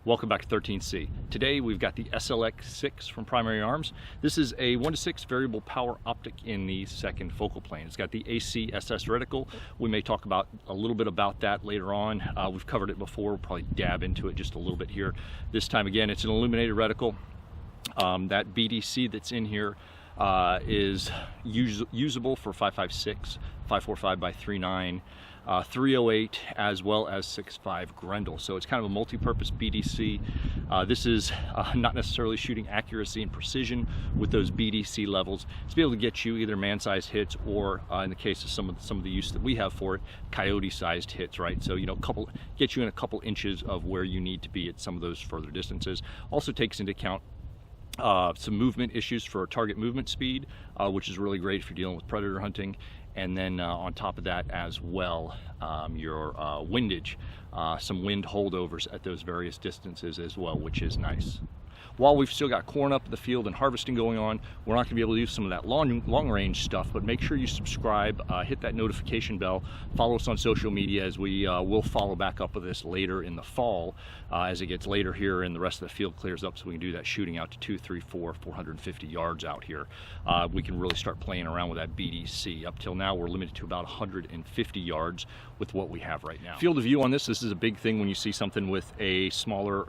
Welcome back to 13C. Today we've got the SLx6 from Primary Arms. This is a 1:6 variable power optic in the second focal plane. It's got the ACSS reticle. We may talk about a little bit about that later on. We've covered it before. We'll probably dab into it just a little bit here. This time again, it's an illuminated reticle. That BDC that's in here is usable for 5.56, 5.45 by 3.9, 308, as well as 6.5 Grendel. So it's kind of a multi-purpose BDC. This is not necessarily shooting accuracy and precision with those BDC levels. It's to be able to get you either man-sized hits or, in the case of some of the use that we have for it, coyote-sized hits, right? So get you in a couple inches of where you need to be at some of those further distances. Also takes into account some movement issues for target movement speed, which is really great if you're dealing with predator hunting. And then on top of that as well, your windage, some wind holdovers at those various distances as well, which is nice. While we've still got corn up in the field and harvesting going on, we're not going to be able to do some of that long range stuff, but make sure you subscribe, hit that notification bell, follow us on social media, as we will follow back up with this later in the fall as it gets later here and the rest of the field clears up, so we can do that shooting out to 2, 3, 4, 450 yards out here. We can really start playing around with that BDC. Up till now, we're limited to about 150 yards with what we have right now. Field of view on this is a big thing when you see something with a smaller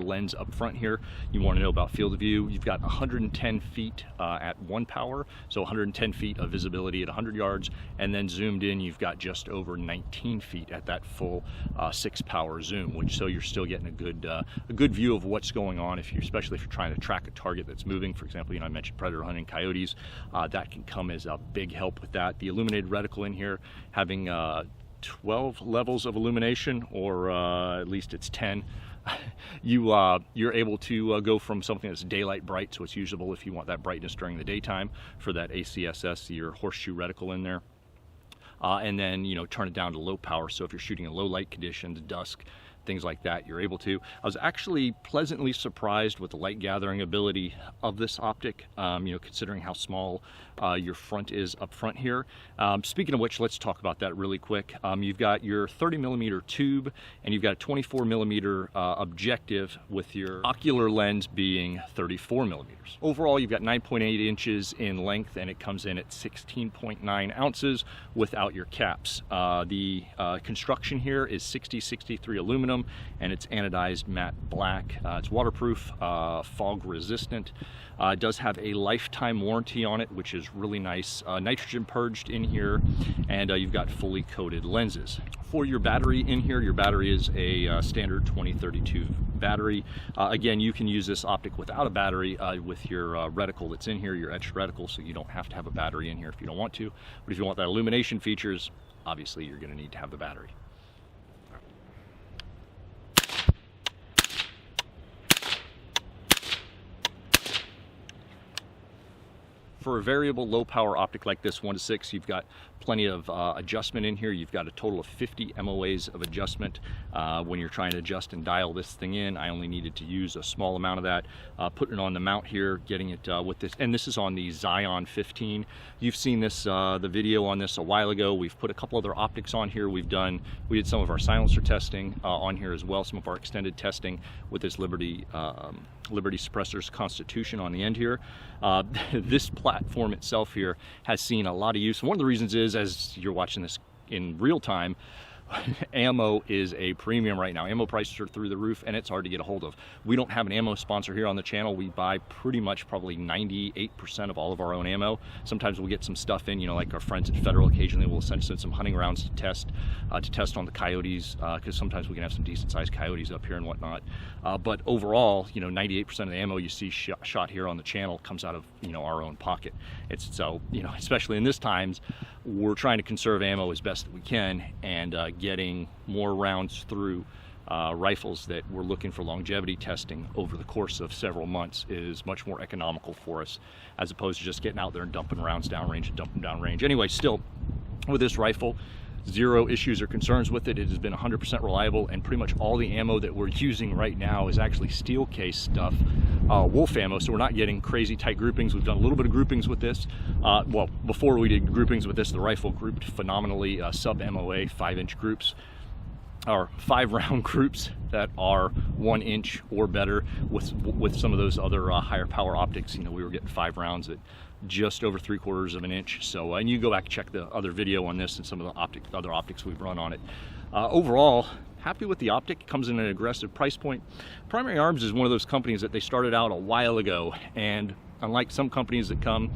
lens up front here. You want to know about field of view. You've got 110 feet at 1 power, so 110 feet of visibility at 100 yards, and then zoomed in you've got just over 19 feet at that full 6 power zoom, so you're still getting a good view of what's going on, especially if you're trying to track a target that's moving. For example, I mentioned predator hunting, coyotes. That can come as a big help with that. The illuminated reticle in here having 12 levels of illumination, or at least it's 10. You're able to go from something that's daylight bright, so it's usable if you want that brightness during the daytime for that ACSS, your horseshoe reticle in there, and then turn it down to low power, so if you're shooting in low light conditions, dusk, things like that, you're able to. I was actually pleasantly surprised with the light gathering ability of this optic, considering how small your front is up front here. Speaking of which, let's talk about that really quick. You've got your 30mm tube, and you've got a 24mm objective, with your ocular lens being 34mm. Overall, you've got 9.8 inches in length, and it comes in at 16.9 ounces without your caps. The construction here is 6063 aluminum, and it's anodized matte black. It's waterproof, fog resistant. It does have a lifetime warranty on it, which is really nice. Nitrogen purged in here, and you've got fully coated lenses. For your battery in here, your battery is a standard 2032 battery. Again, you can use this optic without a battery with your reticle that's in here, your etched reticle, so you don't have to have a battery in here if you don't want to. But if you want that illumination features, obviously you're going to need to have the battery. For a variable low power optic like this 1:6, you've got plenty of adjustment in here. You've got a total of 50 MOAs of adjustment when you're trying to adjust and dial this thing in. I only needed to use a small amount of that. Putting it on the mount here, getting it with this, and this is on the Zion 15. You've seen this, the video on this a while ago. We've put a couple other optics on here. We did some of our silencer testing on here as well, some of our extended testing with this Liberty Suppressor's Constitution on the end here. This platform itself here has seen a lot of use. One of the reasons is, as you're watching this in real time, ammo is a premium right now. Ammo prices are through the roof, and it's hard to get a hold of. We don't have an ammo sponsor here on the channel. We buy pretty much probably 98% of all of our own ammo. Sometimes we'll get some stuff in, like our friends at Federal occasionally will send some hunting rounds to test on the coyotes, because sometimes we can have some decent sized coyotes up here and whatnot. But overall, 98% of the ammo you see shot here on the channel comes out of our own pocket. Especially in this times, we're trying to conserve ammo as best that we can, and getting more rounds through rifles that we're looking for longevity testing over the course of several months is much more economical for us, as opposed to just getting out there and dumping rounds downrange and dumping downrange. Anyway, still, with this rifle, zero issues or concerns with it. It has been 100% reliable, and pretty much all the ammo that we're using right now is actually steel case stuff, wolf ammo, so we're not getting crazy tight groupings. We've done a little bit of groupings with this. Well, before we did groupings with this, the rifle grouped phenomenally, sub MOA 5-inch groups. are 5-round groups that are 1 inch or better. With some of those other higher power optics, you know, we were getting 5 rounds at just over 3/4 of an inch. So and you go back and check the other video on this and some of the other optics we've run on it. Overall, happy with the optic. It comes in an aggressive price point. Primary Arms is one of those companies that they started out a while ago, and unlike some companies that come,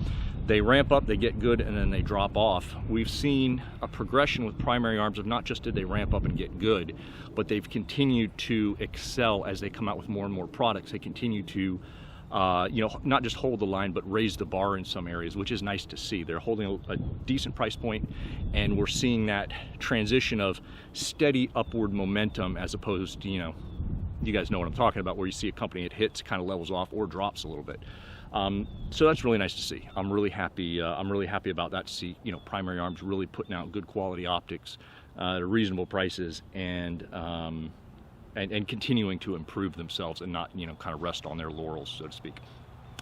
they ramp up, they get good, and then they drop off. We've seen a progression with Primary Arms of not just did they ramp up and get good, but they've continued to excel as they come out with more and more products. They continue to you know, not just hold the line, but raise the bar in some areas, which is nice to see. They're holding a decent price point, and we're seeing that transition of steady upward momentum as opposed to, you know, you guys know what I'm talking about, where you see a company, it hits, kind of levels off, or drops a little bit. So that's really nice to see. I'm really happy about that, to see, you know, Primary Arms really putting out good quality optics at reasonable prices, and continuing to improve themselves and not, you know, kind of rest on their laurels, so to speak.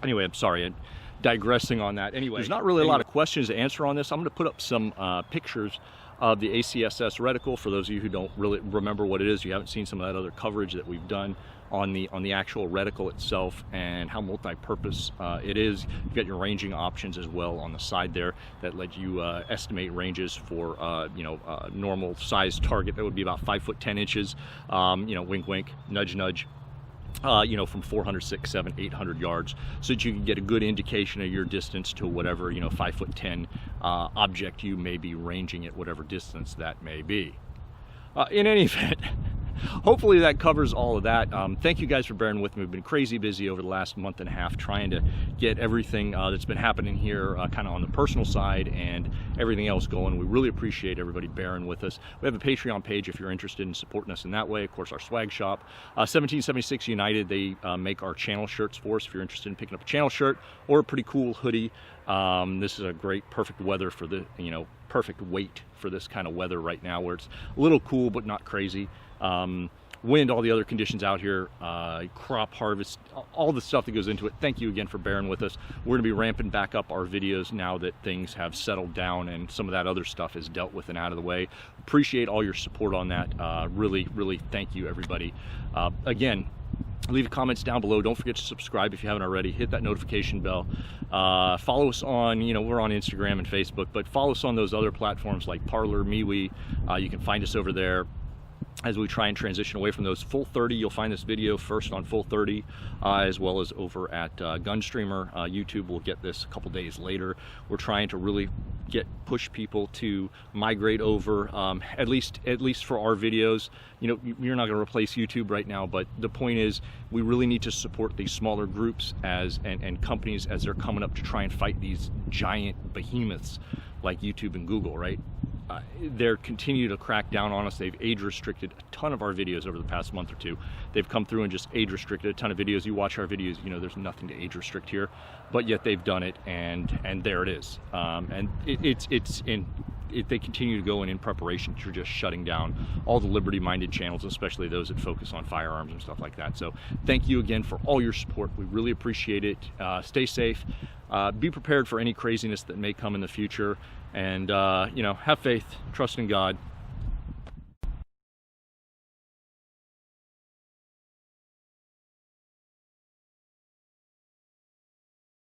Anyway, I'm sorry, I'm digressing on that. Anyway, there's not really a lot of questions to answer on this. I'm going to put up some pictures of the ACSS reticle for those of you who don't really remember what it is. You haven't seen some of that other coverage that we've done on the actual reticle itself and how multi-purpose it is. You've got your ranging options as well on the side there that let you estimate ranges for you know, normal size target. That would be about 5 foot 10 inches. You know, wink wink, nudge nudge. You know, from 400, 600, 700, 800 yards, so that you can get a good indication of your distance to whatever, you know, 5 foot 10 object you may be ranging at, whatever distance that may be. In any event, hopefully that covers all of that. Thank you guys for bearing with me. We've been crazy busy over the last month and a half trying to get everything that's been happening here kind of on the personal side and everything else going. We really appreciate everybody bearing with us. We have a Patreon page if you're interested in supporting us in that way. Of course, our swag shop, 1776 United, they make our channel shirts for us if you're interested in picking up a channel shirt or a pretty cool hoodie. This is a great, perfect weather for the, you know, perfect weight for this kind of weather right now, where it's a little cool but not crazy. Wind, all the other conditions out here, crop harvest, all the stuff that goes into it. Thank you again for bearing with us. We're going to be ramping back up our videos now that things have settled down and some of that other stuff is dealt with and out of the way. Appreciate all your support on that. Really, really thank you, everybody. Again, leave comments down below. Don't forget to subscribe if you haven't already. Hit that notification bell. Follow us on, you know, we're on Instagram and Facebook, but follow us on those other platforms like Parler, MeWe. You can find us over there as we try and transition away from those. Full 30, you'll find this video first on Full 30, as well as over at Gunstreamer. YouTube will get this a couple days later. We're trying to really push people to migrate over, at least for our videos. You know, you're not going to replace YouTube right now, but the point is we really need to support these smaller groups and companies as they're coming up to try and fight these giant behemoths like YouTube and Google, right? They're continuing to crack down on us. They've age restricted a ton of our videos over the past month or two. They've come through and just age restricted a ton of videos. You watch our videos, you know, there's nothing to age restrict here, but yet they've done it, and there it is. And they continue to go in preparation to just shutting down all the liberty-minded channels, especially those that focus on firearms and stuff like that. So thank you again for all your support. We really appreciate it. Stay safe. Be prepared for any craziness that may come in the future. And, you know, have faith, trust in God,